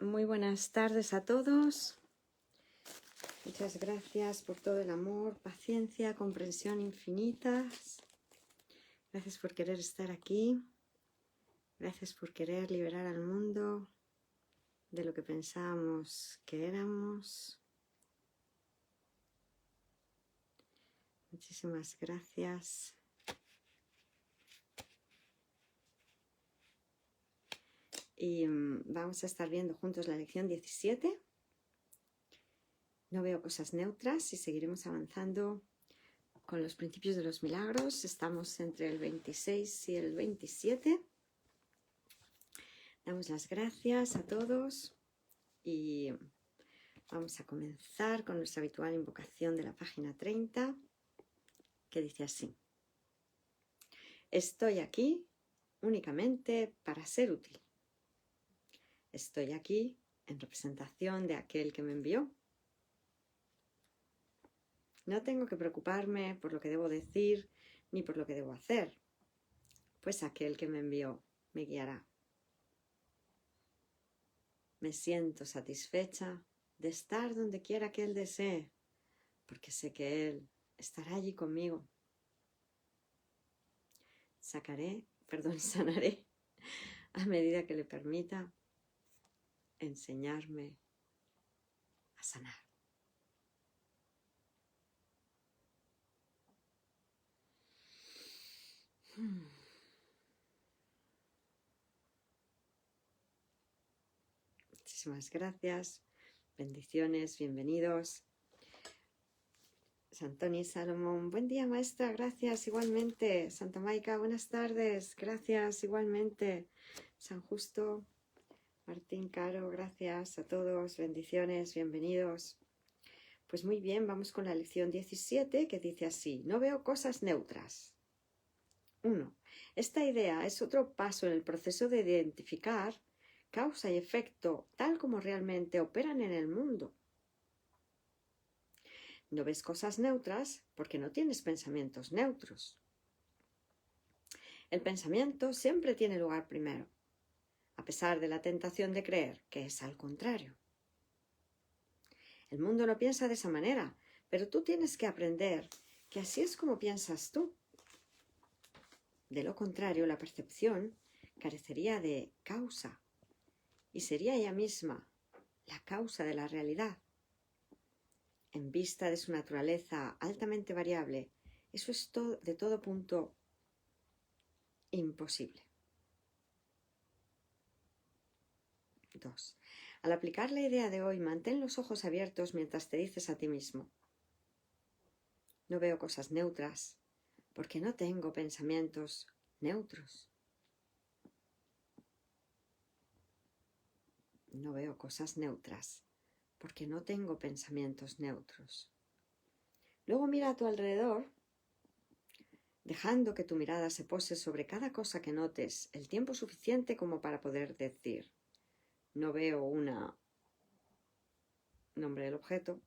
Muy buenas tardes a todos. Muchas gracias por todo el amor, paciencia, comprensión infinitas. Gracias por querer estar aquí. Gracias por querer liberar al mundo de lo que pensábamos que éramos. Muchísimas gracias. Y vamos a estar viendo juntos la lección 17. No veo cosas neutras y seguiremos avanzando con los principios de los milagros. Estamos entre el 26 y el 27. Damos las gracias a todos y vamos a comenzar con nuestra habitual invocación de la página 30, que dice así: estoy aquí únicamente para ser útil. Estoy aquí en representación de aquel que me envió. No tengo que preocuparme por lo que debo decir ni por lo que debo hacer, pues aquel que me envió me guiará. Me siento satisfecha de estar donde quiera que Él desee, porque sé que Él estará allí conmigo. Sanaré a medida que le permita enseñarme a sanar. Muchísimas gracias, bendiciones, bienvenidos. Santoni Salomón, buen día maestra, gracias igualmente. Santa Maica, buenas tardes, gracias igualmente. San Justo, Martín Caro, gracias a todos, bendiciones, bienvenidos. Pues muy bien, vamos con la lección 17 que dice así: no veo cosas neutras. 1. Esta idea es otro paso en el proceso de identificar causa y efecto tal como realmente operan en el mundo. No ves cosas neutras porque no tienes pensamientos neutros. El pensamiento siempre tiene lugar primero, a pesar de la tentación de creer que es al contrario. El mundo no piensa de esa manera, pero tú tienes que aprender que así es como piensas tú. De lo contrario, la percepción carecería de causa y sería ella misma la causa de la realidad. En vista de su naturaleza altamente variable, eso es de todo punto imposible. 2. Al aplicar la idea de hoy, mantén los ojos abiertos mientras te dices a ti mismo: no veo cosas neutras porque no tengo pensamientos neutros. No veo cosas neutras porque no tengo pensamientos neutros. Luego mira a tu alrededor, dejando que tu mirada se pose sobre cada cosa que notes el tiempo suficiente como para poder decir: no veo nombre del objeto,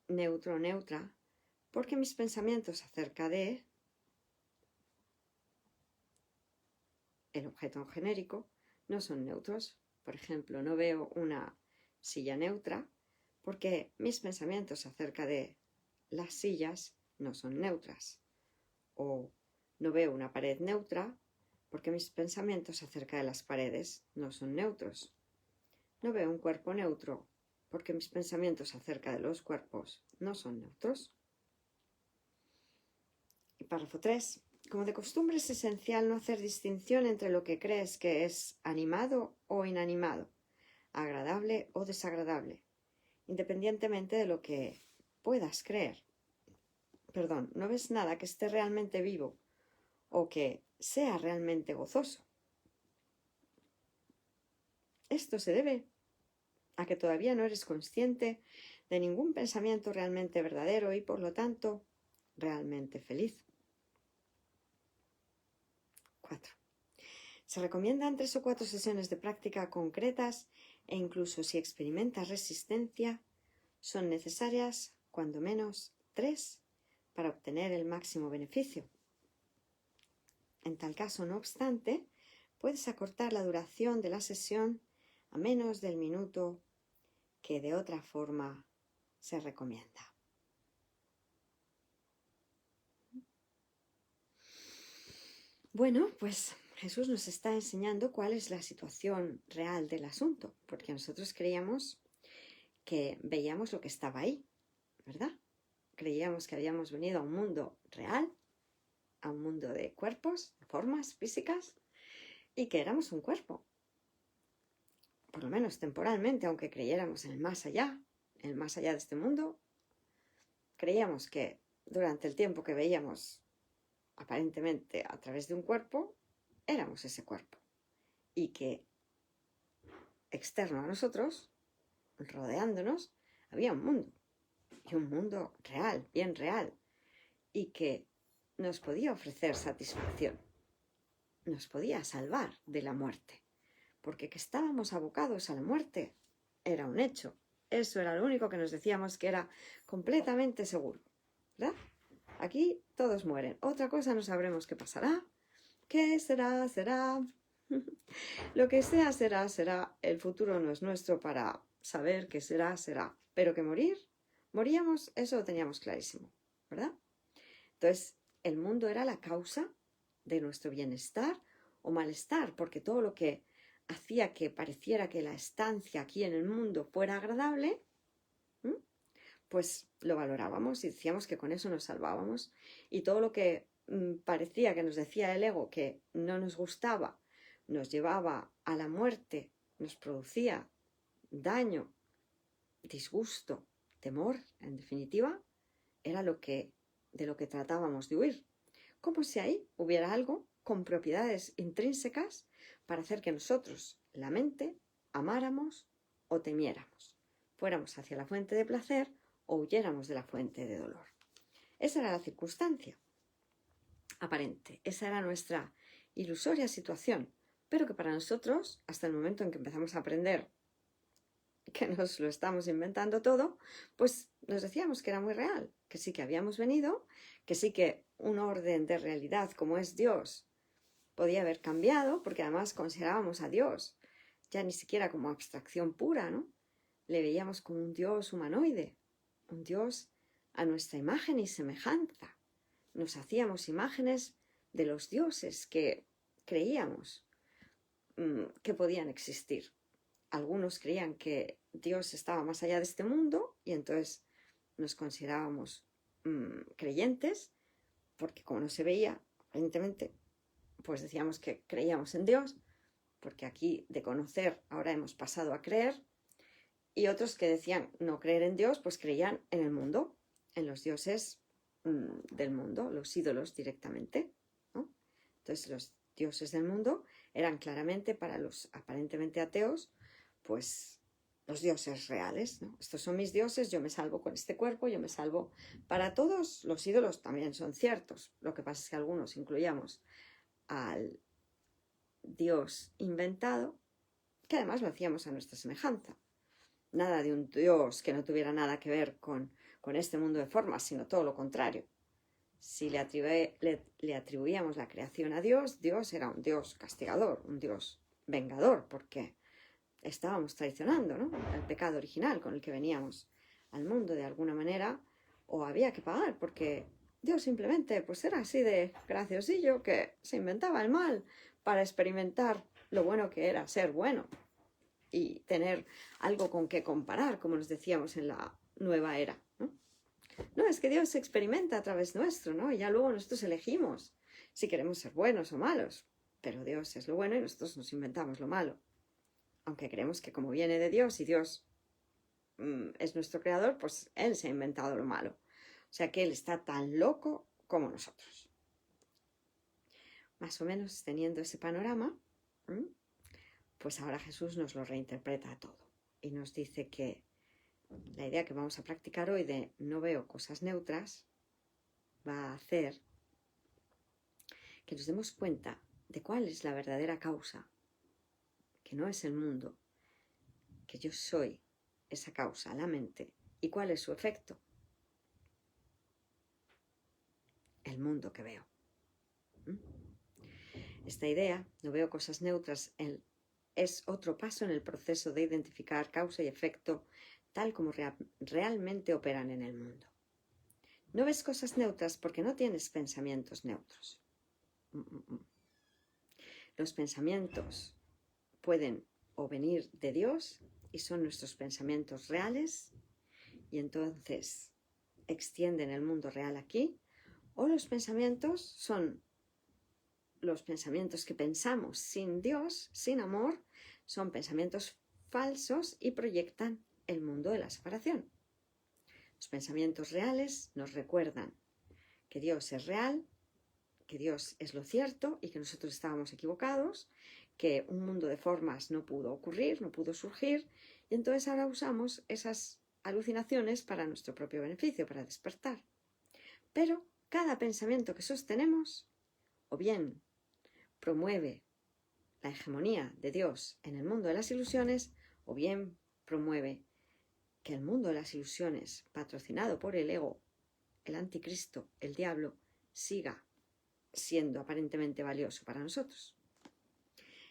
neutro o neutra, porque mis pensamientos acerca de el objeto genérico no son neutros. Por ejemplo, no veo una silla neutra porque mis pensamientos acerca de las sillas no son neutras. O no veo una pared neutra porque mis pensamientos acerca de las paredes no son neutros. No veo un cuerpo neutro porque mis pensamientos acerca de los cuerpos no son neutros. Y párrafo 3. Como de costumbre es esencial no hacer distinción entre lo que crees que es animado o inanimado, agradable o desagradable, independientemente de lo que puedas creer. No ves nada que esté realmente vivo o que sea realmente gozoso. Esto se debe a que todavía no eres consciente de ningún pensamiento realmente verdadero y, por lo tanto, realmente feliz. 4. Se recomiendan 3 o 4 sesiones de práctica concretas e incluso si experimentas resistencia, son necesarias cuando menos 3 para obtener el máximo beneficio. En tal caso, no obstante, puedes acortar la duración de la sesión a menos del minuto que de otra forma se recomienda. Bueno, pues Jesús nos está enseñando cuál es la situación real del asunto, porque nosotros creíamos que veíamos lo que estaba ahí, ¿verdad? Creíamos que habíamos venido a un mundo real, a un mundo de cuerpos, de formas físicas, y que éramos un cuerpo. Por lo menos temporalmente, aunque creyéramos en el más allá de este mundo, creíamos que durante el tiempo que veíamos aparentemente a través de un cuerpo, éramos ese cuerpo. Y que externo a nosotros, rodeándonos, había un mundo. Y un mundo real, bien real. Y que nos podía ofrecer satisfacción. Nos podía salvar de la muerte. Porque que estábamos abocados a la muerte era un hecho. Eso era lo único que nos decíamos que era completamente seguro, ¿verdad? Aquí todos mueren. Otra cosa no sabremos qué pasará. ¿Qué será? Será. Lo que sea, será, será. El futuro no es nuestro para saber qué será, será. Pero que moríamos, eso lo teníamos clarísimo, ¿verdad? Entonces, el mundo era la causa de nuestro bienestar o malestar, porque todo lo que hacía que pareciera que la estancia aquí en el mundo fuera agradable, pues lo valorábamos y decíamos que con eso nos salvábamos. Y todo lo que parecía que nos decía el ego que no nos gustaba, nos llevaba a la muerte, nos producía daño, disgusto, temor, en definitiva, era de lo que tratábamos de huir. Como si ahí hubiera algo con propiedades intrínsecas para hacer que nosotros, la mente, amáramos o temiéramos, fuéramos hacia la fuente de placer o huyéramos de la fuente de dolor. Esa era la circunstancia aparente, esa era nuestra ilusoria situación, pero que para nosotros, hasta el momento en que empezamos a aprender que nos lo estamos inventando todo, pues nos decíamos que era muy real, que sí que habíamos venido, que sí que un orden de realidad como es Dios podía haber cambiado, porque además considerábamos a Dios ya ni siquiera como abstracción pura, ¿no? Le veíamos como un Dios humanoide, un Dios a nuestra imagen y semejanza. Nos hacíamos imágenes de los dioses que creíamos que podían existir. Algunos creían que Dios estaba más allá de este mundo y entonces nos considerábamos creyentes, porque como no se veía, aparentemente, pues decíamos que creíamos en Dios, porque aquí de conocer ahora hemos pasado a creer. Y otros que decían no creer en Dios, pues creían en el mundo, en los dioses del mundo, los ídolos directamente, ¿no? Entonces los dioses del mundo eran claramente para los aparentemente ateos, pues los dioses reales, ¿no? Estos son mis dioses, yo me salvo con este cuerpo, yo me salvo. Para todos los ídolos también son ciertos, lo que pasa es que algunos incluíamos al Dios inventado, que además lo hacíamos a nuestra semejanza. Nada de un Dios que no tuviera nada que ver con este mundo de formas, sino todo lo contrario. Si le atribuíamos la creación a Dios, Dios era un Dios castigador, un Dios vengador, porque estábamos traicionando, ¿no?, el pecado original con el que veníamos al mundo de alguna manera, o había que pagar, porque Dios simplemente pues era así de graciosillo que se inventaba el mal para experimentar lo bueno que era ser bueno y tener algo con que comparar, como nos decíamos en la nueva era, ¿no? No, es que Dios se experimenta a través nuestro, ¿no? Y ya luego nosotros elegimos si queremos ser buenos o malos, pero Dios es lo bueno y nosotros nos inventamos lo malo. Aunque creemos que como viene de Dios y Dios es nuestro creador, pues Él se ha inventado lo malo. O sea que Él está tan loco como nosotros. Más o menos teniendo ese panorama, pues ahora Jesús nos lo reinterpreta todo y nos dice que la idea que vamos a practicar hoy de no veo cosas neutras va a hacer que nos demos cuenta de cuál es la verdadera causa, que no es el mundo, que yo soy esa causa, la mente, y cuál es su efecto, el mundo que veo. Esta idea, no veo cosas neutras, es otro paso en el proceso de identificar causa y efecto tal como realmente operan en el mundo. No ves cosas neutras porque no tienes pensamientos neutros. Los pensamientos pueden o venir de Dios y son nuestros pensamientos reales y entonces extienden el mundo real aquí, o los pensamientos son los pensamientos que pensamos sin Dios, sin amor, son pensamientos falsos y proyectan el mundo de la separación. Los pensamientos reales nos recuerdan que Dios es real, que Dios es lo cierto y que nosotros estábamos equivocados, que un mundo de formas no pudo ocurrir, no pudo surgir, y entonces ahora usamos esas alucinaciones para nuestro propio beneficio, para despertar. Pero cada pensamiento que sostenemos, o bien promueve la hegemonía de Dios en el mundo de las ilusiones, o bien promueve que el mundo de las ilusiones, patrocinado por el ego, el anticristo, el diablo, siga siendo aparentemente valioso para nosotros.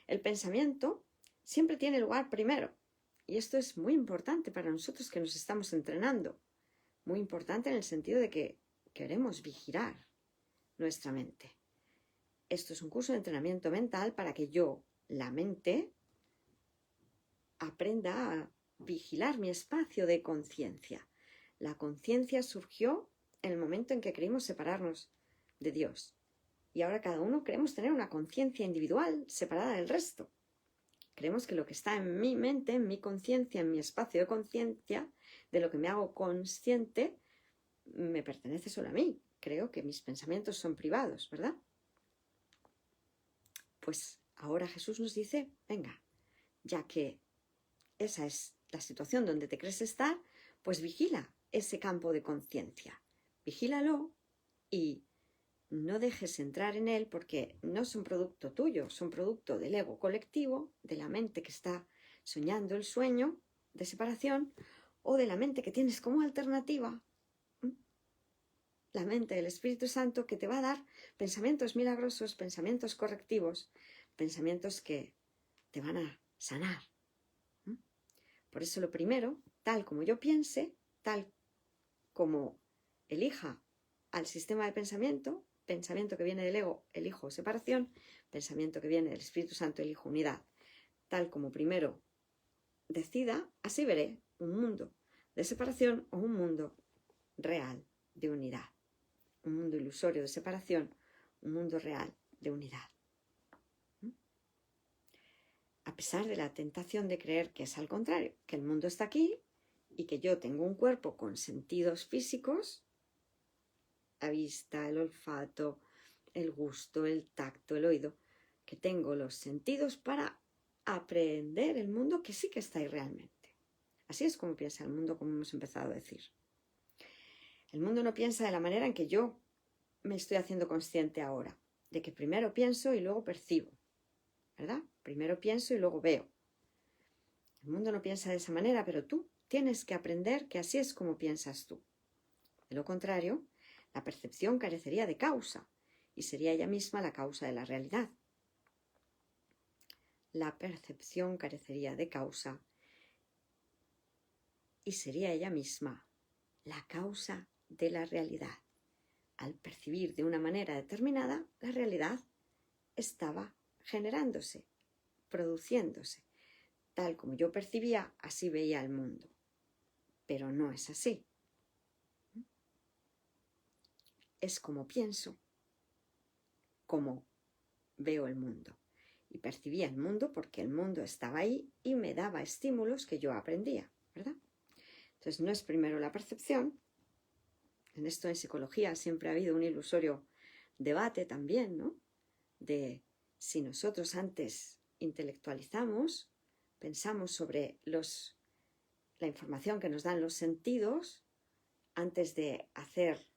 El pensamiento siempre tiene lugar primero, y esto es muy importante para nosotros que nos estamos entrenando, muy importante en el sentido de que queremos vigilar nuestra mente. Esto es un curso de entrenamiento mental para que yo, la mente, aprenda a vigilar mi espacio de conciencia. La conciencia surgió en el momento en que queríamos separarnos de Dios. Y ahora cada uno queremos tener una conciencia individual separada del resto. Creemos que lo que está en mi mente, en mi conciencia, en mi espacio de conciencia, de lo que me hago consciente, me pertenece solo a mí. Creo que mis pensamientos son privados, ¿verdad? Pues ahora Jesús nos dice, venga, ya que esa es la situación donde te crees estar, pues vigila ese campo de conciencia. Vigílalo y no dejes entrar en él porque no son producto tuyo, son producto del ego colectivo, de la mente que está soñando el sueño de separación o de la mente que tienes como alternativa, la mente del Espíritu Santo que te va a dar pensamientos milagrosos, pensamientos correctivos, pensamientos que te van a sanar. Por eso lo primero, tal como yo piense, tal como elija al sistema de pensamiento que viene del ego, elijo separación, pensamiento que viene del Espíritu Santo, elijo unidad. Tal como primero decida, así veré un mundo de separación o un mundo real de unidad. Un mundo ilusorio de separación, un mundo real de unidad. A pesar de la tentación de creer que es al contrario, que el mundo está aquí y que yo tengo un cuerpo con sentidos físicos, la vista, el olfato, el gusto, el tacto, el oído, que tengo los sentidos para aprender el mundo que sí que está ahí realmente. Así es como piensa el mundo, como hemos empezado a decir. El mundo no piensa de la manera en que yo me estoy haciendo consciente ahora, de que primero pienso y luego percibo, ¿verdad? Primero pienso y luego veo. El mundo no piensa de esa manera, pero tú tienes que aprender que así es como piensas tú. De lo contrario, la percepción carecería de causa y sería ella misma la causa de la realidad. La percepción carecería de causa y sería ella misma la causa de la realidad. Al percibir de una manera determinada, la realidad estaba generándose, produciéndose. Tal como yo percibía, así veía el mundo. Pero no es así. Es como pienso, como veo el mundo. Y percibía el mundo porque el mundo estaba ahí y me daba estímulos que yo aprendía, ¿verdad? Entonces no es primero la percepción. En esto en psicología siempre ha habido un ilusorio debate también, ¿no? De si nosotros antes intelectualizamos, pensamos sobre la información que nos dan los sentidos, antes de hacer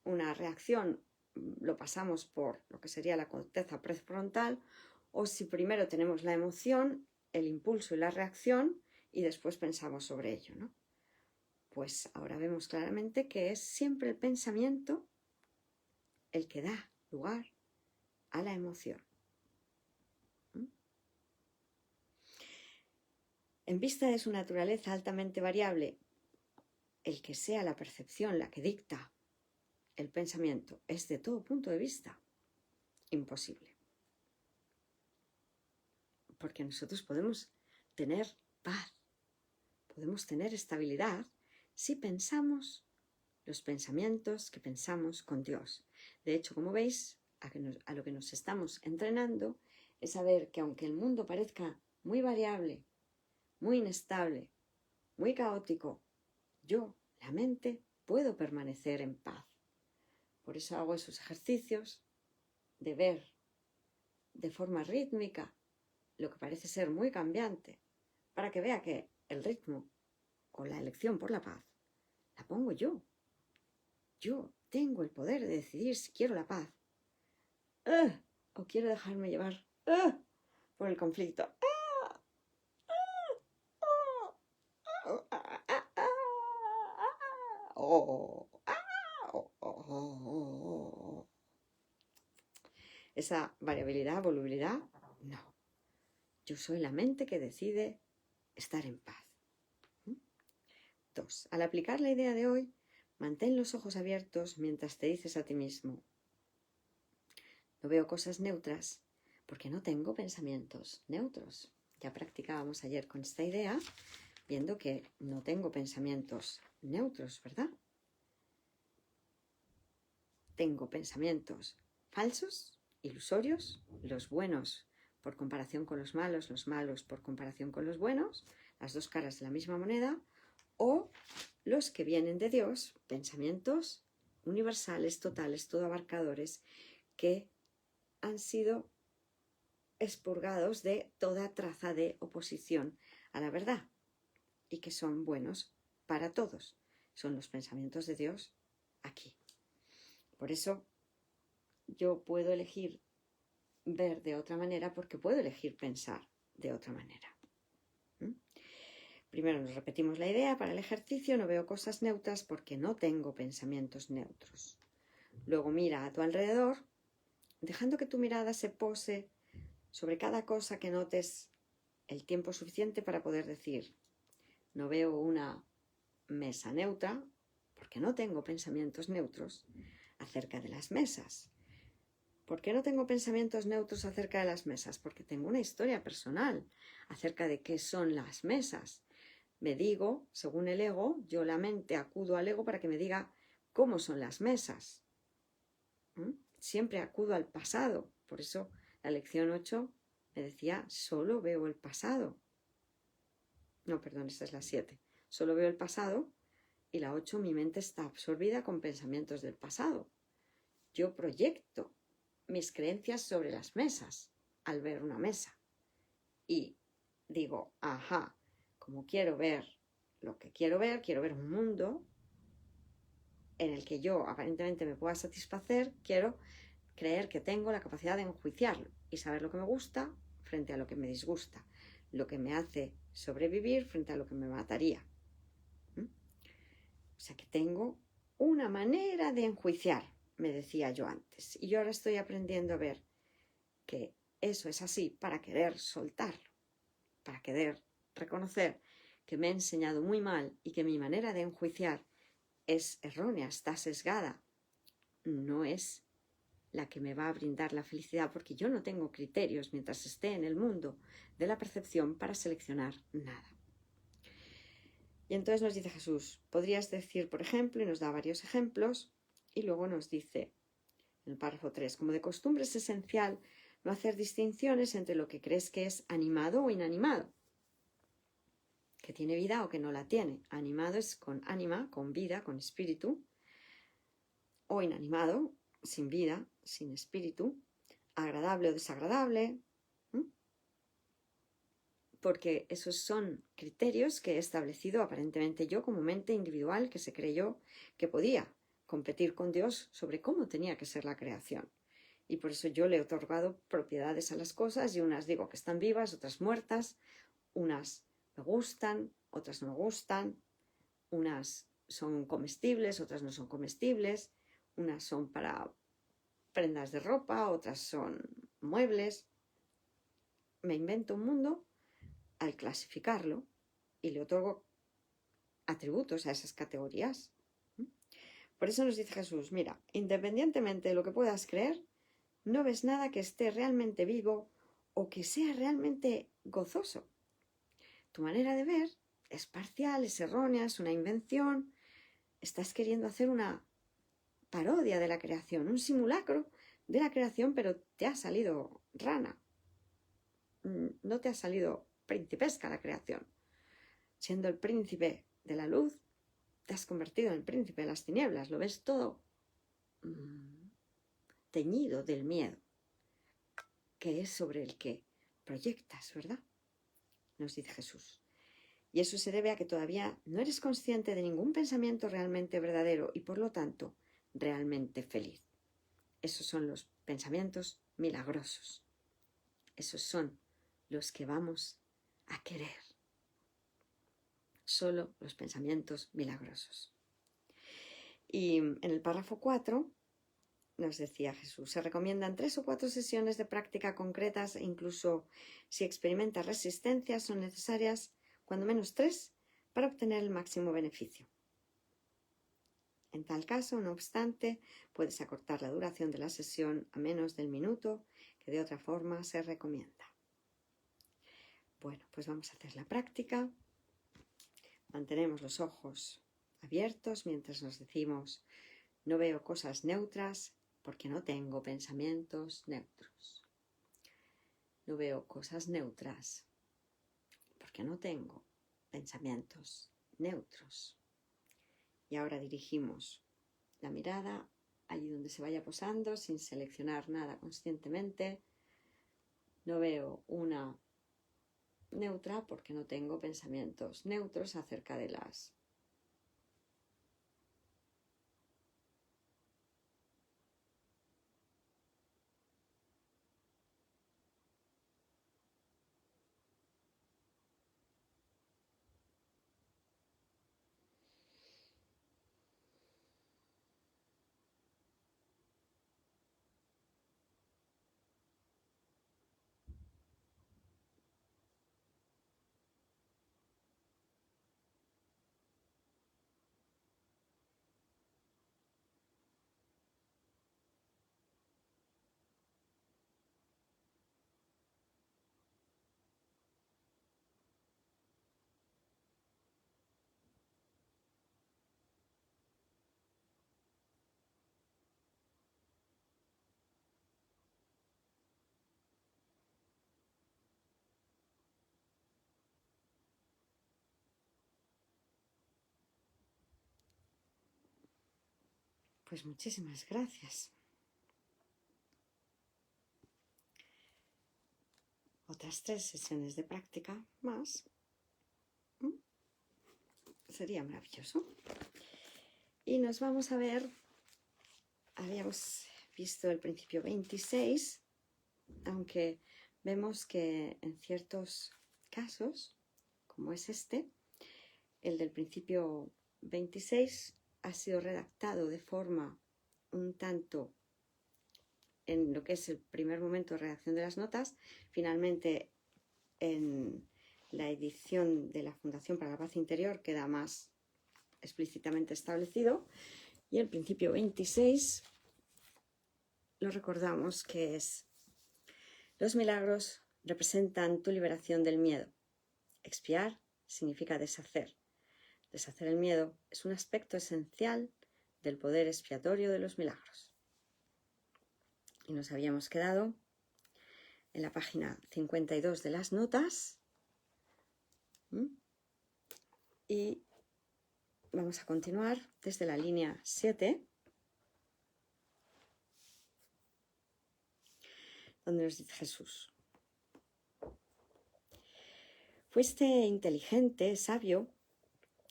una reacción lo pasamos por lo que sería la corteza prefrontal, o si primero tenemos la emoción, el impulso y la reacción y después pensamos sobre ello, ¿no? Pues ahora vemos claramente que es siempre el pensamiento el que da lugar a la emoción. En vista de su naturaleza altamente variable, el que sea la percepción la que dicta el pensamiento es de todo punto de vista imposible. Porque nosotros podemos tener paz, podemos tener estabilidad si pensamos los pensamientos que pensamos con Dios. De hecho, como veis, a lo que nos estamos entrenando es saber que aunque el mundo parezca muy variable, muy inestable, muy caótico, yo, la mente, puedo permanecer en paz. Por eso hago esos ejercicios de ver de forma rítmica lo que parece ser muy cambiante, para que vea que el ritmo o la elección por la paz la pongo yo. Yo tengo el poder de decidir si quiero la paz o quiero dejarme llevar por el conflicto. Esa variabilidad, volubilidad, no. Yo soy la mente que decide estar en paz. 2. Al aplicar la idea de hoy, mantén los ojos abiertos mientras te dices a ti mismo: no veo cosas neutras porque no tengo pensamientos neutros. Ya practicábamos ayer con esta idea, viendo que no tengo pensamientos neutros, ¿verdad? Tengo pensamientos falsos, ilusorios, los buenos por comparación con los malos por comparación con los buenos, las dos caras de la misma moneda, o los que vienen de Dios, pensamientos universales, totales, todo abarcadores, que han sido expurgados de toda traza de oposición a la verdad y que son buenos para todos. Son los pensamientos de Dios aquí. Por eso yo puedo elegir ver de otra manera, porque puedo elegir pensar de otra manera. Primero nos repetimos la idea para el ejercicio: no veo cosas neutras porque no tengo pensamientos neutros. Luego mira a tu alrededor, dejando que tu mirada se pose sobre cada cosa que notes el tiempo suficiente para poder decir: no veo una mesa neutra porque no tengo pensamientos neutros acerca de las mesas. ¿Por qué no tengo pensamientos neutros acerca de las mesas? Porque tengo una historia personal acerca de qué son las mesas. Me digo, según el ego, yo la mente acudo al ego para que me diga cómo son las mesas. Siempre acudo al pasado. Por eso la lección 8 me decía: solo veo el pasado. No, perdón, esta es la 7. Solo veo el pasado, y la 8, mi mente está absorbida con pensamientos del pasado. Yo proyecto mis creencias sobre las mesas al ver una mesa. Y digo: ajá, como quiero ver lo que quiero ver un mundo en el que yo aparentemente me pueda satisfacer, quiero creer que tengo la capacidad de enjuiciarlo y saber lo que me gusta frente a lo que me disgusta, lo que me hace sobrevivir frente a lo que me mataría. O sea que tengo una manera de enjuiciar, me decía yo antes, y yo ahora estoy aprendiendo a ver que eso es así para querer soltarlo, para querer reconocer que me he enseñado muy mal y que mi manera de enjuiciar es errónea, está sesgada, no es la que me va a brindar la felicidad, porque yo no tengo criterios mientras esté en el mundo de la percepción para seleccionar nada. Y entonces nos dice Jesús: podrías decir, por ejemplo, y nos da varios ejemplos, y luego nos dice en el párrafo 3, como de costumbre es esencial no hacer distinciones entre lo que crees que es animado o inanimado, que tiene vida o que no la tiene. Animado es con ánima, con vida, con espíritu, o inanimado, sin vida, sin espíritu, agradable o desagradable, porque esos son criterios que he establecido aparentemente yo como mente individual que se creyó que podía competir con Dios sobre cómo tenía que ser la creación. Y por eso yo le he otorgado propiedades a las cosas, y unas digo que están vivas, otras muertas, unas me gustan, otras no me gustan, unas son comestibles, otras no son comestibles, unas son para prendas de ropa, otras son muebles. Me invento un mundo al clasificarlo y le otorgo atributos a esas categorías. Por eso nos dice Jesús, mira, independientemente de lo que puedas creer, no ves nada que esté realmente vivo o que sea realmente gozoso. Tu manera de ver es parcial, es errónea, es una invención. Estás queriendo hacer una parodia de la creación, un simulacro de la creación, pero te ha salido rana. No te ha salido principesca la creación. Siendo el príncipe de la luz, te has convertido en el príncipe de las tinieblas. Lo ves todo teñido del miedo, que es sobre el que proyectas, ¿verdad? Nos dice Jesús. Y eso se debe a que todavía no eres consciente de ningún pensamiento realmente verdadero y por lo tanto realmente feliz. Esos son los pensamientos milagrosos. Esos son los que vamos a querer. Solo los pensamientos milagrosos. Y en el párrafo 4 nos decía Jesús, se recomiendan 3 o 4 sesiones de práctica concretas e incluso si experimentas resistencia son necesarias cuando menos 3 para obtener el máximo beneficio. En tal caso, no obstante, puedes acortar la duración de la sesión a menos del minuto que de otra forma se recomienda. Bueno, pues vamos a hacer la práctica. Mantenemos los ojos abiertos mientras nos decimos no veo cosas neutras porque no tengo pensamientos neutros. No veo cosas neutras porque no tengo pensamientos neutros. Y ahora dirigimos la mirada allí donde se vaya posando sin seleccionar nada conscientemente. No veo una neutra porque no tengo pensamientos neutros acerca de las. Pues muchísimas gracias. Otras 3 sesiones de práctica más. Sería maravilloso. Y nos vamos a ver, habíamos visto el principio 26, aunque vemos que en ciertos casos, como es este, el del principio 26 ha sido redactado de forma un tanto en lo que es el primer momento de redacción de las notas. Finalmente, en la edición de la Fundación para la Paz Interior queda más explícitamente establecido. Y el principio 26 lo recordamos que es: los milagros representan tu liberación del miedo. Expiar significa deshacer. Deshacer el miedo es un aspecto esencial del poder expiatorio de los milagros. Y nos habíamos quedado en la página 52 de las notas. Y vamos a continuar desde la línea 7, donde nos dice Jesús: fuiste inteligente, sabio,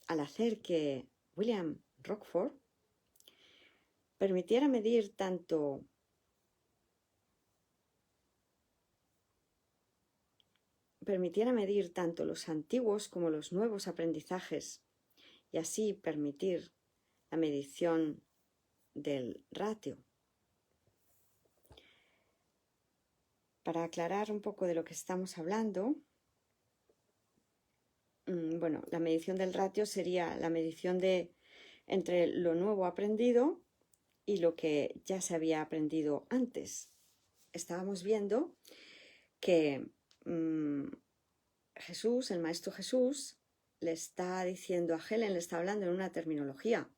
al hacer que William Rockford permitiera medir tanto los antiguos como los nuevos aprendizajes y así permitir la medición del ratio. Para aclarar un poco de lo que estamos hablando, bueno, la medición del ratio sería la medición entre lo nuevo aprendido y lo que ya se había aprendido antes. Estábamos viendo que Jesús, el Maestro Jesús, le está diciendo a Helen, le está hablando en una terminología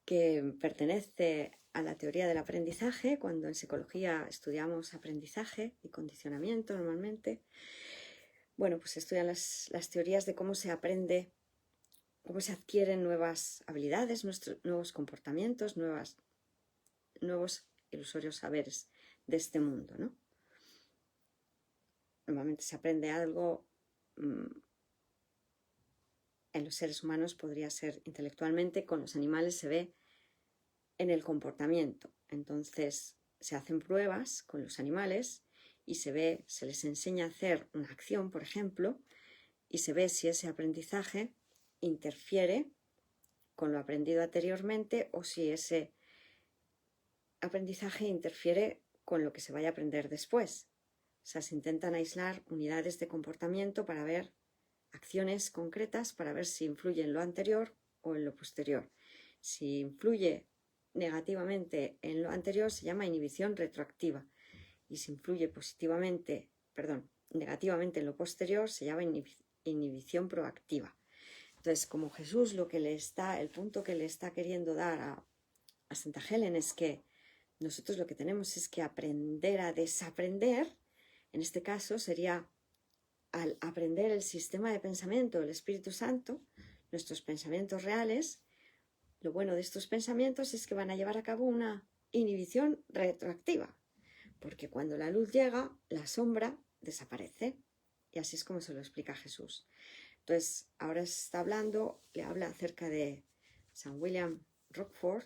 que pertenece a la teoría del aprendizaje. Cuando en psicología estudiamos aprendizaje y condicionamiento normalmente, bueno, pues estudian las teorías de cómo se aprende, cómo se adquieren nuevas habilidades, nuevos comportamientos, nuevos ilusorios saberes de este mundo, ¿no? Normalmente se aprende algo en los seres humanos, podría ser intelectualmente, con los animales se ve en el comportamiento. Entonces se hacen pruebas con los animales y se les enseña a hacer una acción, por ejemplo, y se ve si ese aprendizaje interfiere con lo aprendido anteriormente o si ese aprendizaje interfiere con lo que se vaya a aprender después. O sea, se intentan aislar unidades de comportamiento para ver acciones concretas, para ver si influye en lo anterior o en lo posterior. Si influye negativamente en lo anterior se llama inhibición retroactiva, y si influye negativamente en lo posterior se llama inhibición proactiva. Entonces, como Jesús el punto que le está queriendo dar a Santa Helen es que nosotros lo que tenemos es que aprender a desaprender. En este caso sería al aprender el sistema de pensamiento del Espíritu Santo, nuestros pensamientos reales. Lo bueno de estos pensamientos es que van a llevar a cabo una inhibición retroactiva, porque cuando la luz llega, la sombra desaparece. Y así es como se lo explica Jesús. Entonces, ahora le habla acerca de San William Rockford.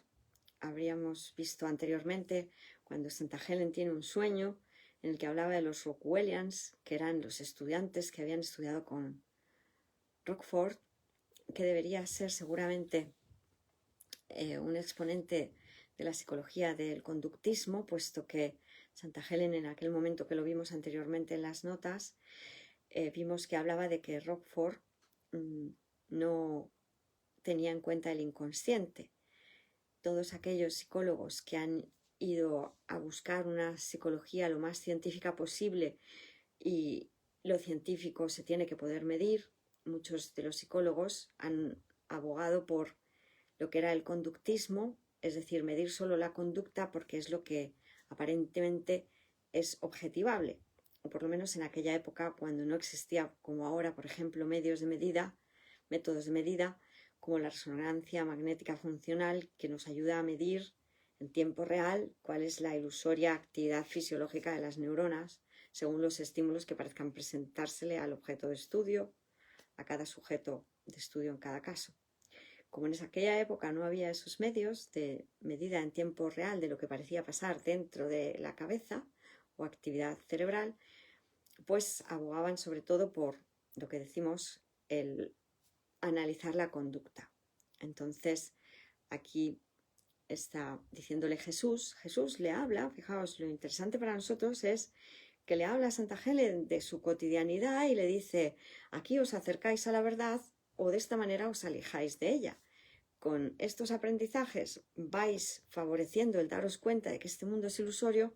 Habríamos visto anteriormente cuando Santa Helen tiene un sueño en el que hablaba de los Rockwellians, que eran los estudiantes que habían estudiado con Rockford, que debería ser seguramente un exponente de la psicología del conductismo, puesto que Santa Helen, en aquel momento que lo vimos anteriormente en las notas, vimos que hablaba de que Rockford no tenía en cuenta el inconsciente. Todos aquellos psicólogos que han ido a buscar una psicología lo más científica posible, y lo científico se tiene que poder medir, muchos de los psicólogos han abogado por lo que era el conductismo, es decir, medir solo la conducta porque es lo que aparentemente es objetivable, o por lo menos en aquella época, cuando no existía, como ahora, por ejemplo, métodos de medida, como la resonancia magnética funcional, que nos ayuda a medir en tiempo real cuál es la ilusoria actividad fisiológica de las neuronas, según los estímulos que parezcan presentársele al objeto de estudio, a cada sujeto de estudio en cada caso. Como en aquella época no había esos medios de medida en tiempo real de lo que parecía pasar dentro de la cabeza o actividad cerebral, pues abogaban sobre todo por lo que decimos, el analizar la conducta. Entonces, aquí está diciéndole Jesús le habla, fijaos, lo interesante para nosotros es que le habla a Santa Helen de su cotidianidad y le dice: aquí os acercáis a la verdad o de esta manera os alejáis de ella. Con estos aprendizajes vais favoreciendo el daros cuenta de que este mundo es ilusorio,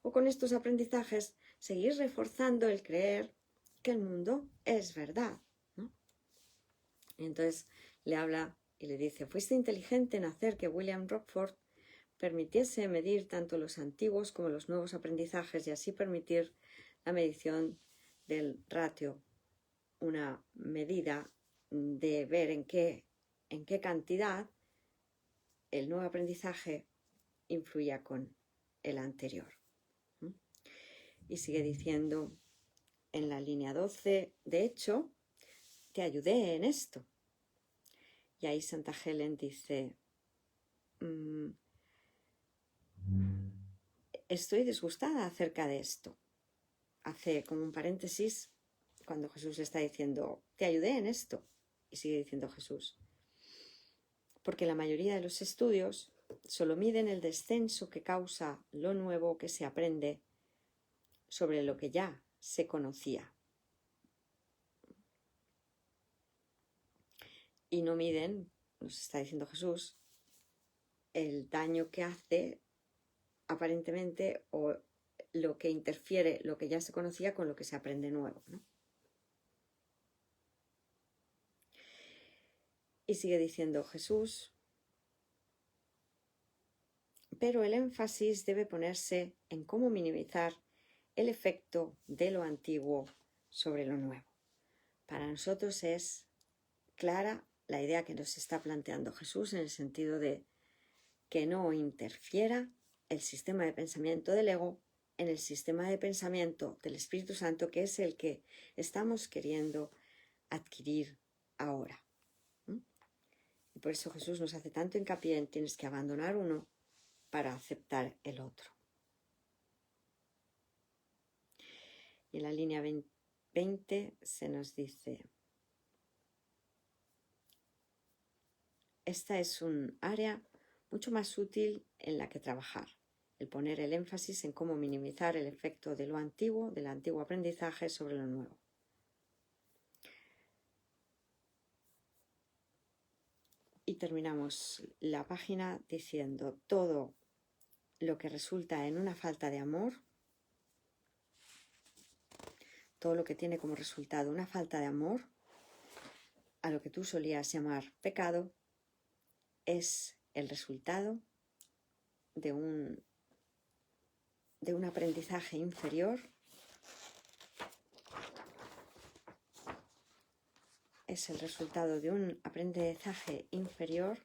o con estos aprendizajes seguís reforzando el creer que el mundo es verdad, ¿no? Y entonces le habla y le dice: fuiste inteligente en hacer que William Rockford permitiese medir tanto los antiguos como los nuevos aprendizajes y así permitir la medición del ratio, una medida de ver en qué cantidad el nuevo aprendizaje influía con el anterior. Y sigue diciendo en la línea 12, de hecho, te ayudé en esto. Y ahí Santa Helen dice: estoy disgustada acerca de esto. Hace como un paréntesis cuando Jesús le está diciendo: te ayudé en esto. Y sigue diciendo Jesús: porque la mayoría de los estudios solo miden el descenso que causa lo nuevo que se aprende sobre lo que ya se conocía. y no miden, nos está diciendo Jesús, el daño que hace aparentemente o lo que interfiere lo que ya se conocía con lo que se aprende nuevo, ¿no? Y sigue diciendo Jesús, pero el énfasis debe ponerse en cómo minimizar el efecto de lo antiguo sobre lo nuevo. Para nosotros es clara la idea que nos está planteando Jesús en el sentido de que no interfiera el sistema de pensamiento del ego en el sistema de pensamiento del Espíritu Santo, que es el que estamos queriendo adquirir ahora. Y por eso Jesús nos hace tanto hincapié en tienes que abandonar uno para aceptar el otro. Y en la línea 20 se nos dice, esta es un área mucho más útil en la que trabajar, el poner el énfasis en cómo minimizar el efecto de lo antiguo, del antiguo aprendizaje sobre lo nuevo. Y terminamos la página diciendo todo lo que resulta en una falta de amor, todo lo que tiene como resultado una falta de amor, a lo que tú solías llamar pecado, es el resultado de un aprendizaje inferior, es el resultado de un aprendizaje inferior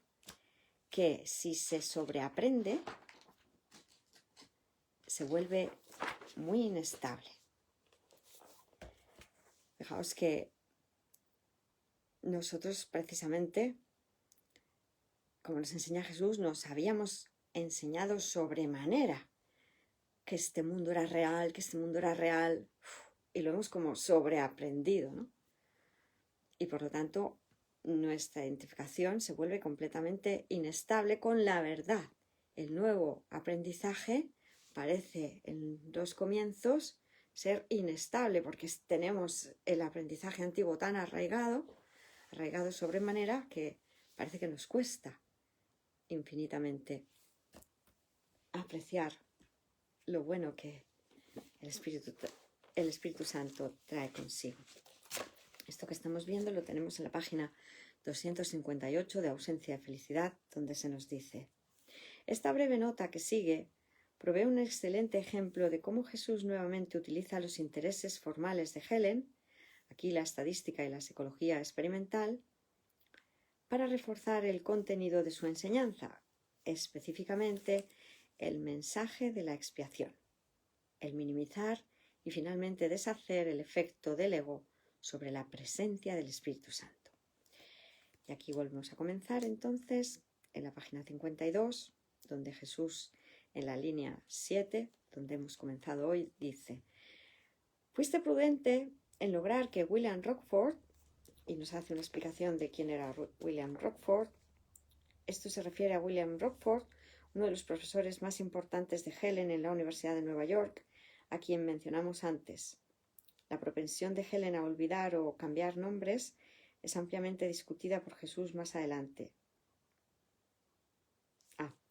que, si se sobreaprende, se vuelve muy inestable. Fijaos que nosotros precisamente, como nos enseña Jesús, nos habíamos enseñado sobremanera que este mundo era real, y lo hemos como sobreaprendido, ¿no? Y por lo tanto, nuestra identificación se vuelve completamente inestable con la verdad. El nuevo aprendizaje parece en los comienzos ser inestable porque tenemos el aprendizaje antiguo tan arraigado sobremanera que parece que nos cuesta infinitamente apreciar lo bueno que el Espíritu Santo trae consigo. Esto que estamos viendo lo tenemos en la página 258 de Ausencia de Felicidad, donde se nos dice: esta breve nota que sigue provee un excelente ejemplo de cómo Jesús nuevamente utiliza los intereses formales de Helen, aquí la estadística y la psicología experimental, para reforzar el contenido de su enseñanza, específicamente el mensaje de la expiación, el minimizar y finalmente deshacer el efecto del ego sobre la presencia del Espíritu Santo. Y aquí volvemos a comenzar entonces en la página 52, donde Jesús en la línea 7, donde hemos comenzado hoy, dice: fuiste prudente en lograr que William Rockford, y nos hace una explicación de quién era William Rockford. Esto se refiere a William Rockford, uno de los profesores más importantes de Helen en la Universidad de Nueva York, a quien mencionamos antes. La propensión de Helen a olvidar o cambiar nombres es ampliamente discutida por Jesús más adelante.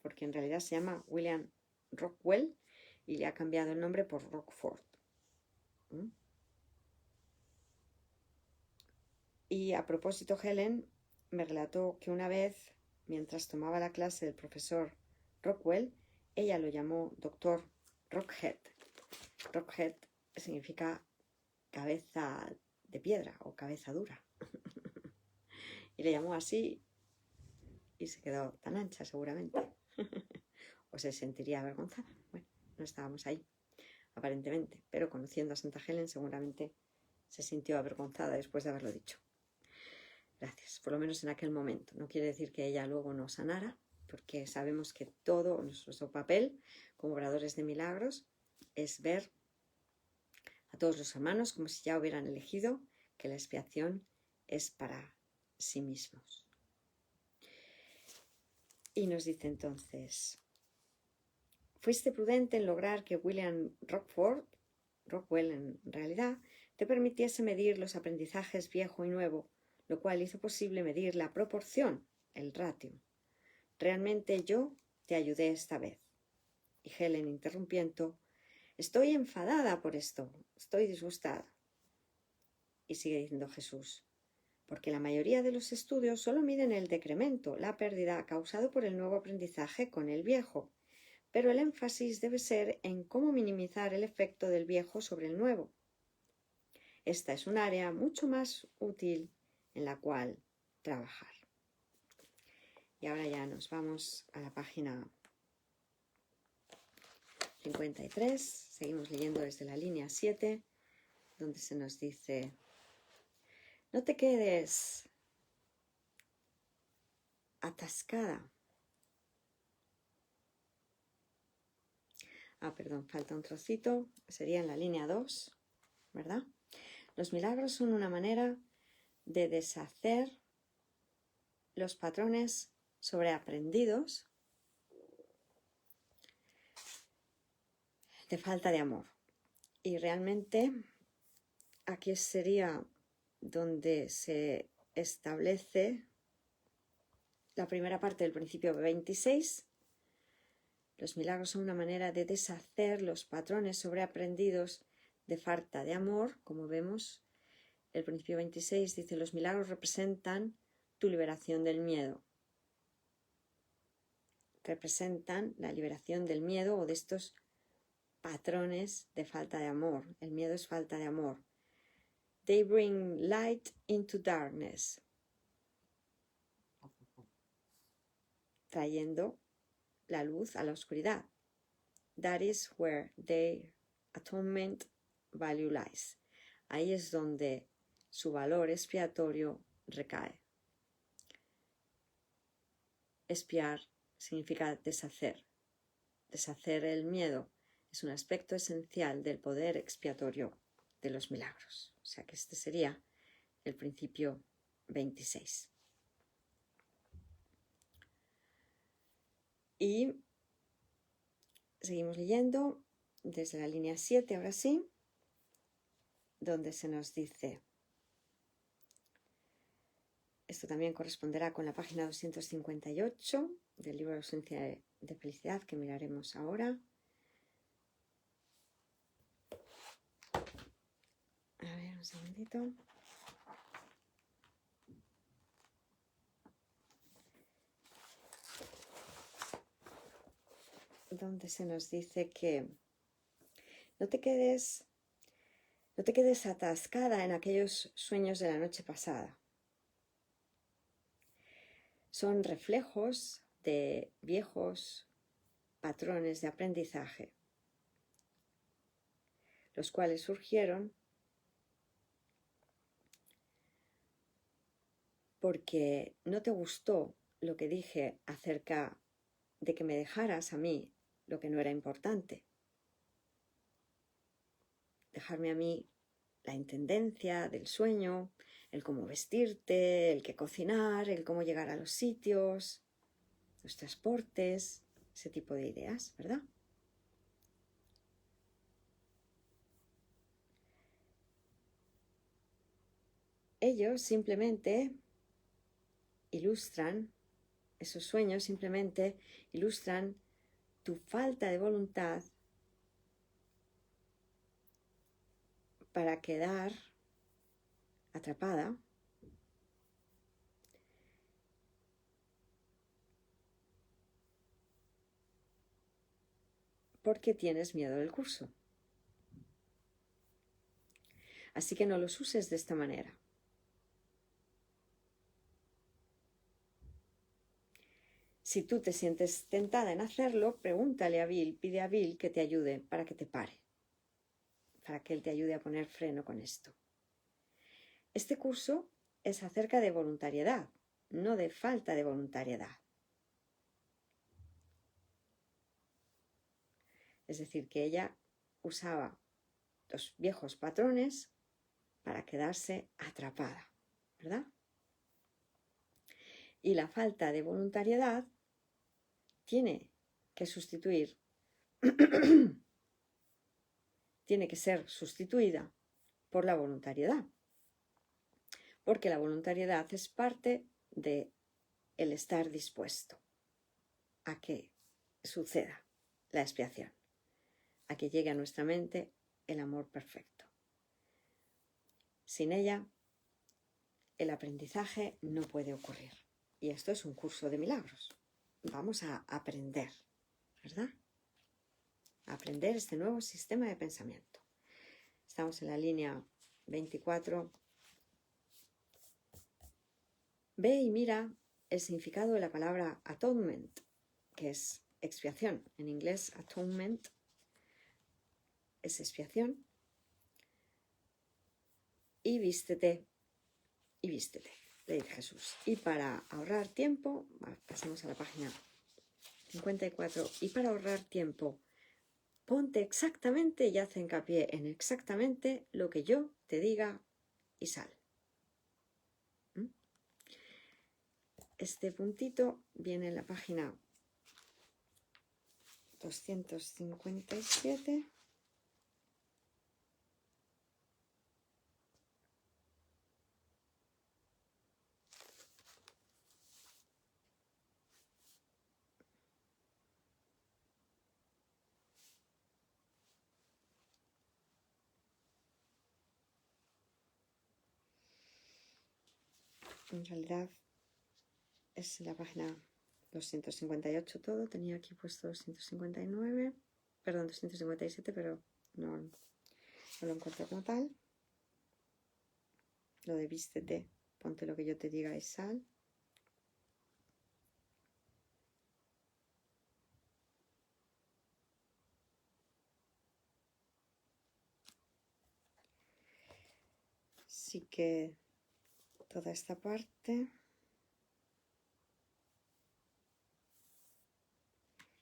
Porque en realidad se llama William Rockwell y le ha cambiado el nombre por Rockford. Y a propósito, Helen me relató que una vez, mientras tomaba la clase del profesor Rockwell, ella lo llamó Dr. Rockhead. Rockhead significa cabeza de piedra o cabeza dura. Y le llamó así y se quedó tan ancha seguramente. O se sentiría avergonzada. Bueno, no estábamos ahí, aparentemente, pero conociendo a Santa Helen seguramente se sintió avergonzada después de haberlo dicho. Gracias, por lo menos en aquel momento. No quiere decir que ella luego no sanara, porque sabemos que todo nuestro papel como obradores de milagros es ver a todos los hermanos como si ya hubieran elegido que la expiación es para sí mismos. Y nos dice entonces: fuiste prudente en lograr que William Rockwell en realidad, te permitiese medir los aprendizajes viejo y nuevo, lo cual hizo posible medir la proporción, el ratio. Realmente yo te ayudé esta vez. Y Helen, interrumpiendo, estoy enfadada por esto, estoy disgustada. Y sigue diciendo Jesús, porque la mayoría de los estudios solo miden el decremento, la pérdida causado por el nuevo aprendizaje con el viejo, pero el énfasis debe ser en cómo minimizar el efecto del viejo sobre el nuevo. Esta es un área mucho más útil en la cual trabajar. Y ahora ya nos vamos a la página 53, seguimos leyendo desde la línea 7, donde se nos dice: no te quedes atascada. Perdón, falta un trocito, sería en la línea 2, ¿verdad? Los milagros son una manera de deshacer los patrones sobreaprendidos de falta de amor. Y realmente aquí sería donde se establece la primera parte del principio 26. Los milagros son una manera de deshacer los patrones sobreaprendidos de falta de amor. Como vemos, el principio 26 dice: los milagros representan tu liberación del miedo. Representan la liberación del miedo o de estos patrones de falta de amor. El miedo es falta de amor. They bring light into darkness. Trayendo la luz a la oscuridad. That is where their atonement value lies. Ahí es donde su valor expiatorio recae. Expiar significa deshacer. Deshacer el miedo es un aspecto esencial del poder expiatorio de los milagros. O sea que este sería el principio 26. Y seguimos leyendo desde la línea 7, ahora sí, donde se nos dice, esto también corresponderá con la página 258 del libro de Ausencia de Felicidad, que miraremos ahora. A ver, un segundito. Donde se nos dice que no te quedes atascada en aquellos sueños de la noche pasada. Son reflejos de viejos patrones de aprendizaje, los cuales surgieron porque no te gustó lo que dije acerca de que me dejaras a mí lo que no era importante. Dejarme a mí la intendencia del sueño, el cómo vestirte, el qué cocinar, el cómo llegar a los sitios, los transportes, ese tipo de ideas, ¿verdad? Ellos simplemente ilustran, esos sueños simplemente ilustran tu falta de voluntad para quedar atrapada porque tienes miedo del curso. Así que no los uses de esta manera. Si tú te sientes tentada en hacerlo, pregúntale a Bill, pide a Bill que te ayude para que te pare, para que él te ayude a poner freno con esto. Este curso es acerca de voluntariedad, no de falta de voluntariedad. Es decir, que ella usaba los viejos patrones para quedarse atrapada, ¿verdad? Y la falta de voluntariedad tiene que sustituir, tiene que ser sustituida por la voluntariedad. porque la voluntariedad es parte de el estar dispuesto a que suceda la expiación, a que llegue a nuestra mente el amor perfecto. Sin ella, el aprendizaje no puede ocurrir. Y esto es un curso de milagros. Vamos a aprender, ¿verdad? A aprender este nuevo sistema de pensamiento. Estamos en la línea 24. Ve y mira el significado de la palabra atonement, que es expiación. En inglés, atonement es expiación. Y vístete, le dice Jesús. Y para ahorrar tiempo, pasamos a la página 54, y para ahorrar tiempo, ponte exactamente, y hace hincapié en exactamente lo que yo te diga y sal. Este puntito viene en la página 257. En realidad es la página 258 todo. Tenía aquí puesto 259, perdón, 257, pero no lo encuentro como tal. Lo de vístete, ponte lo que yo te diga y sal. Así que toda esta parte,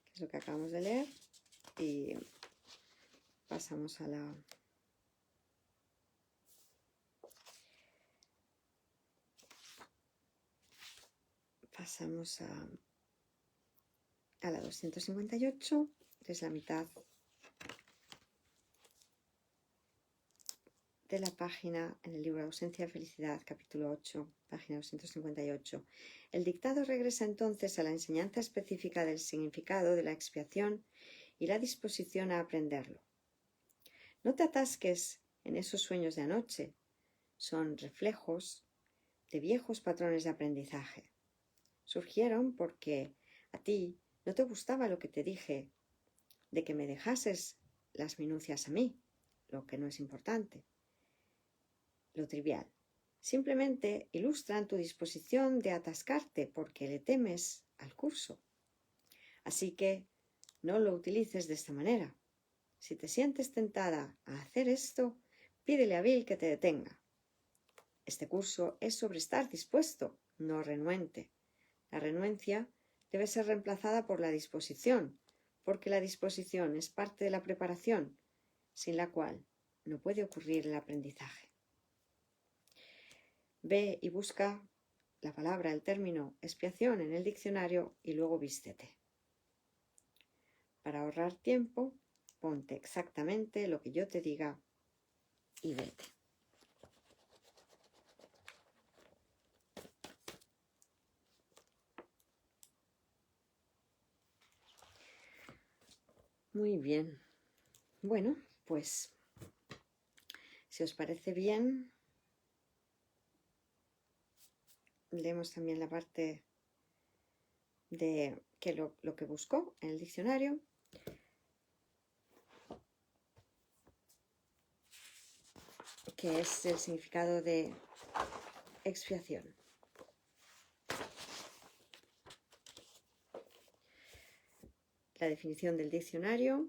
que es lo que acabamos de leer, y pasamos a la la 258, que es la mitad de la página en el libro Ausencia de Felicidad, capítulo 8, página 258. El dictado regresa entonces a la enseñanza específica del significado de la expiación y la disposición a aprenderlo. No te atasques en esos sueños de anoche, son reflejos de viejos patrones de aprendizaje. Surgieron porque a ti no te gustaba lo que te dije, de que me dejases las minucias a mí, lo que no es importante, lo trivial. Simplemente ilustran tu disposición de atascarte porque le temes al curso. Así que no lo utilices de esta manera. Si te sientes tentada a hacer esto, pídele a Bill que te detenga. Este curso es sobre estar dispuesto, no renuente. La renuencia debe ser reemplazada por la disposición, porque la disposición es parte de la preparación, sin la cual no puede ocurrir el aprendizaje. Ve y busca la palabra, el término expiación en el diccionario y luego vístete. Para ahorrar tiempo, ponte exactamente lo que yo te diga y vete. Muy bien. Bueno, pues si os parece bien, leemos también la parte de que lo que buscó en el diccionario. Que es el significado de expiación. La definición del diccionario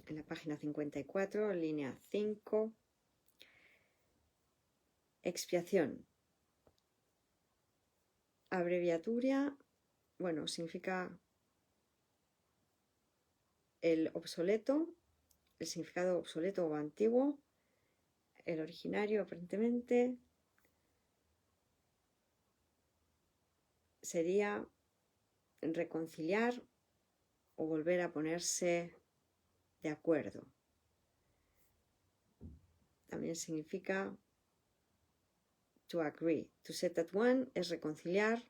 en la página 54, línea 5. Expiación. Abreviatura, bueno, significa el obsoleto, el significado obsoleto o antiguo. El originario, aparentemente, sería reconciliar o volver a ponerse de acuerdo. También significa to agree. To set at one es reconciliar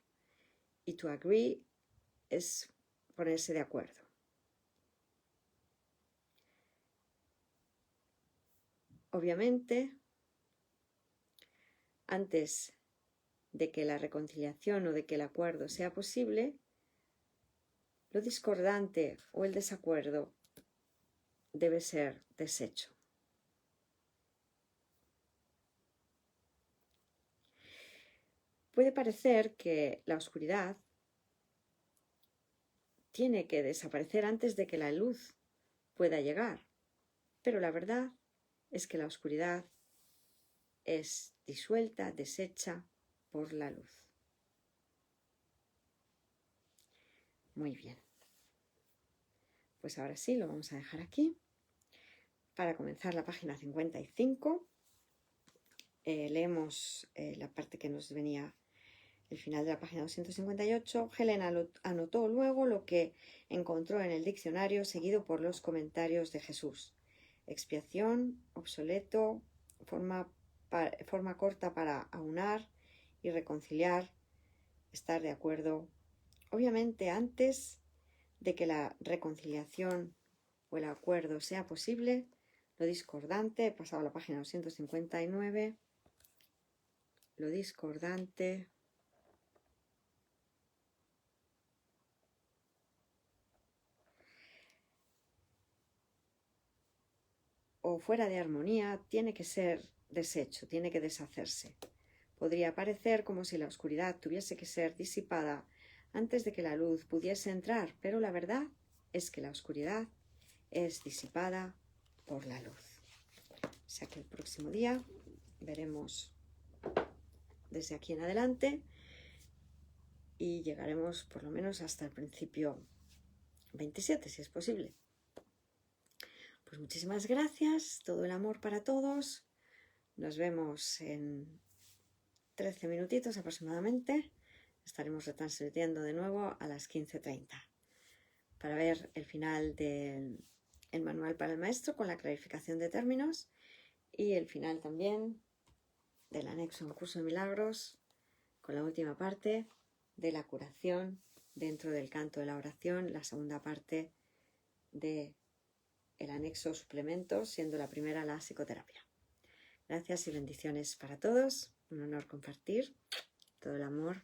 y to agree es ponerse de acuerdo. Obviamente, antes de que la reconciliación o de que el acuerdo sea posible, lo discordante o el desacuerdo debe ser deshecho. Puede parecer que la oscuridad tiene que desaparecer antes de que la luz pueda llegar, pero la verdad es que la oscuridad es disuelta, deshecha por la luz. Muy bien. Pues ahora sí, lo vamos a dejar aquí. Para comenzar la página 55, leemos la parte que nos venía el final de la página 258. Helen anotó luego lo que encontró en el diccionario, seguido por los comentarios de Jesús. Expiación, obsoleto, forma corta para aunar y reconciliar, estar de acuerdo. Obviamente, antes de que la reconciliación o el acuerdo sea posible, lo discordante, he pasado a la página 259, lo discordante o fuera de armonía tiene que ser deshecho, tiene que deshacerse. Podría parecer como si la oscuridad tuviese que ser disipada antes de que la luz pudiese entrar, pero la verdad es que la oscuridad es disipada por la luz. O sea que el próximo día veremos desde aquí en adelante y llegaremos por lo menos hasta el principio 27, si es posible. Pues muchísimas gracias, todo el amor para todos. Nos vemos en 13 minutitos aproximadamente. Estaremos retransmitiendo de nuevo a las 15:30 para ver el final del manual para el maestro con la clarificación de términos y el final también del anexo Un curso de milagros con la última parte de la curación dentro del canto de la oración, la segunda parte de el anexo suplemento, siendo la primera la psicoterapia. Gracias y bendiciones para todos. Un honor compartir todo el amor